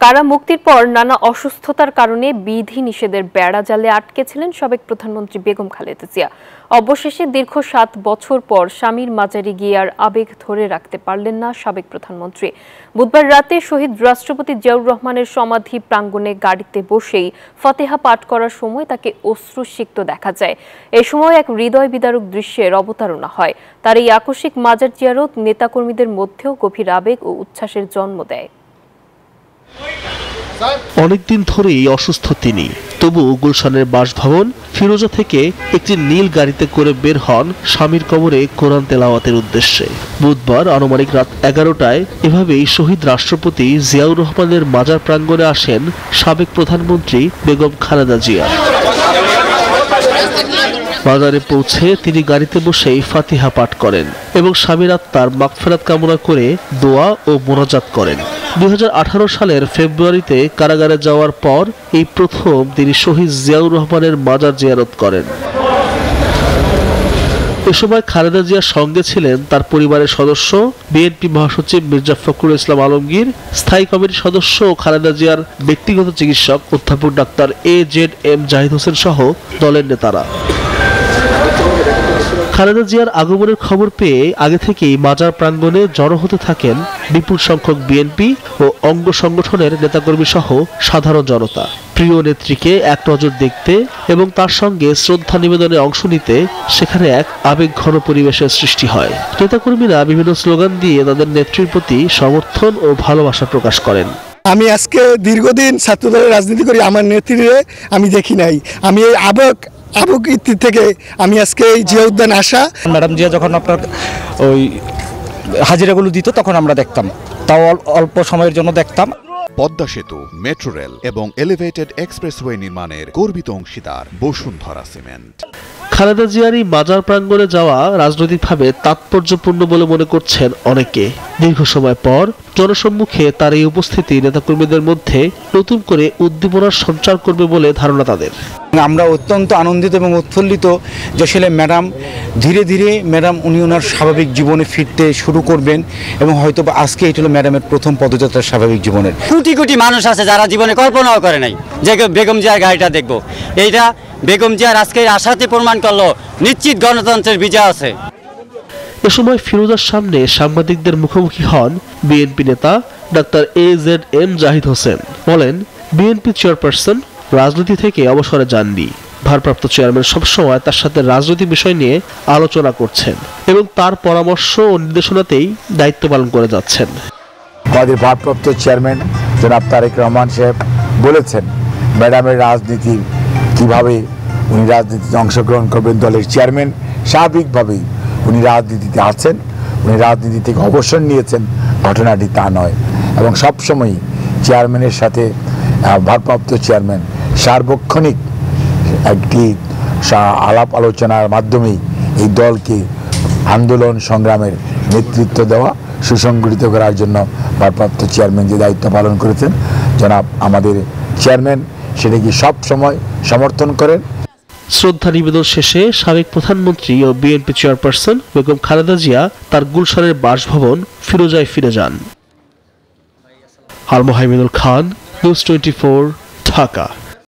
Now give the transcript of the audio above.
কারা মুক্তির পর নানা অসুস্থতার কারণে বিধি নিষেধের বেড়া জালে আটকে ছিলেন সাবেক প্রধানমন্ত্রী বেগম খালেদা জিয়া। অবশেষে দীর্ঘ ৭ বছর পর স্বামীর মাজারে গিয়ে আর আবেগ ধরে রাখতে পারলেন না সাবেক প্রধানমন্ত্রী। বুধবার রাতে শহীদ রাষ্ট্রপতি জিয়াউর রহমানের সমাধি প্রাঙ্গণে গাড়িতে বসেই ফাতিহা পাঠ করার সময় তাকে অশ্রুসিক্ত দেখা যায়। এ সময় এক হৃদয় বিদারক দৃশ্যের অবতারণা হয়। তার এই আকস্মিক মাজার জিয়ারত নেতাকর্মীদের মধ্যেও গভীর আবেগ ও উচ্ছ্বাসের জন্ম দেয়। অনেকদিন ধরেই অসুস্থ তিনি, তবু গুলশানের বাসভবন ফিরোজা থেকে একটি নীল গাড়িতে করে বের হন স্বামীর কবরে কোরআন তেলাওয়াতের উদ্দেশ্যে। বুধবার আনুমানিক রাত 11টায় এভাবেই শহীদ রাষ্ট্রপতি জিয়াউর রহমানের মাজার প্রাঙ্গণে আসেন সাবেক প্রধানমন্ত্রী বেগম খালেদা জিয়া। মাজারে পৌঁছে তিনি গাড়িতে বসেই ফাতিহা পাঠ করেন এবং স্বামীর আত্মার মাগফিরাত কামনা করে দোয়া ও মোনাজাত করেন। 2018 সালের ফেব্রুয়ারিতে কারাগারে যাওয়ার পর এই প্রথম তিনি শহীদ জিয়াউর রহমানের মাজার জিয়ারত করেন। এ সময় খালেদা জিয়ার সঙ্গে ছিলেন তার পরিবারের সদস্য, বিএনপি মহাসচিব মির্জা ফখরুল ইসলাম আলমগীর, স্থায়ী কমিটির সদস্য ও খালেদা জিয়ার ব্যক্তিগত চিকিৎসক অধ্যাপক ডাক্তার AZM জাহিদ হোসেন সহ দলের নেতারা। খালেদা জিয়ার আগমনের খবর পেয়ে আগে থেকেই মাজার প্রাঙ্গণে জড়ো হতে থাকেন বিপুল সংখ্যক বিএনপি ও অঙ্গ সংগঠনের নেতাকর্মী সহ সাধারণ জনতা। প্রিয় নেত্রীকে এক নজর দেখতে এবং তার সঙ্গে শ্রদ্ধা নিবেদনে অংশ নিতে সেখানে এক আবেগঘন পরিবেশের সৃষ্টি হয়। নেতাকর্মীরা বিভিন্ন স্লোগান দিয়ে তাদের নেত্রীর প্রতি সমর্থন ও ভালোবাসা প্রকাশ করেন। আমি আজকে দীর্ঘদিন ছাত্রদলের রাজনীতি করি, আমার নেত্রীরে আমি দেখি নাই। আমি এই আবেগ থেকে আমি আজকে এই জিয়া উদ্যান আসা। ম্যাডাম জিয়া যখন আপনার ওই হাজিরাগুলো দিত তখন আমরা দেখতাম, তাও অল্প সময়ের জন্য দেখতাম। পদ্মা সেতু, মেট্রো রেল এবং এলিভেটেড এক্সপ্রেসওয়ে নির্মাণের গর্বিত অংশীদার বসুন্ধরা সিমেন্ট। খালেদা জিয়ার এই মাজার প্রাঙ্গণে যাওয়া রাজনৈতিকভাবে তাৎপর্যপূর্ণ বলে মনে করছেন অনেকে। দীর্ঘ সময় পর জনসম্মুখে তার এই উপস্থিতি নেতাকর্মীদের মধ্যে নতুন করে উদ্দীপনার সঞ্চার করবে বলে ধারণা তাদের। আমরা অত্যন্ত আনন্দিত এবং উৎফুল্লিত যে আসলে ম্যাডাম ধীরে ধীরে উনি ওনার স্বাভাবিক জীবনে ফিরতে শুরু করবেন এবং হয়তো আজকে এটা হলো ম্যাডামের প্রথম পদযাত্রা স্বাভাবিক জীবনের। কোটি কোটি মানুষ আছে যারা জীবনে কল্পনাও করে নাই যে বেগম জিয়ার গাড়িটা দেখবো। এইটা বেগম জিয়ার আজকের আশাতে প্রমাণ করলো নিশ্চিত গণতন্ত্রের বিজয় আছে। এ সময় ফিরোজার সামনে সাংবাদিকদের মুখোমুখি হন বিএনপি নেতা ডাক্তার AZM জাহিদ হোসেন। বলেন, বিএনপি চেয়ারপারসন রাজনীতি থেকে অবসরে যাননি। ভারপ্রাপ্ত চেয়ারম্যান সবসময় তার সাথে রাজনৈতিক বিষয় নিয়ে আলোচনা করছেন এবং তার পরামর্শ ও নির্দেশনাতেই দায়িত্ব পালন করে যাচ্ছেন। আমাদের ভারপ্রাপ্ত চেয়ারম্যান জনাব তারেক রহমান সাহেব বলেছেন ম্যাডামের রাজনীতি কিভাবে উনি রাজনীতিতে অংশগ্রহণ করবেন। দলের চেয়ারম্যান স্বাভাবিকভাবেই উনি রাজনীতিতে আছেন, উনি রাজনীতি থেকে অবসর নিয়েছেন, ঘটনাটি তা নয়। এবং সবসময়ই চেয়ারম্যানের সাথে ভারপ্রাপ্ত চেয়ারম্যান সার্বক্ষণিক একটি আলাপ আলোচনার মাধ্যমেই এই দলকে আন্দোলন সংগ্রামের নেতৃত্ব দেওয়া, সুসংগঠিত করার জন্য ভারপ্রাপ্ত চেয়ারম্যান যে দায়িত্ব পালন করেছেন জনাব আমাদের চেয়ারম্যান সেটাকে সব সময় সমর্থন করেন। শ্রদ্ধা নিবেদন শেষে সাবেক প্রধানমন্ত্রী ও বিএনপি চেয়ারপারসন বেগম খালেদা জিয়া তার গুলশানের বাসভবন ফিরোজায় ফিরে যান। আল মোহাইমিনুল খান, নিউজ 24, ঢাকা।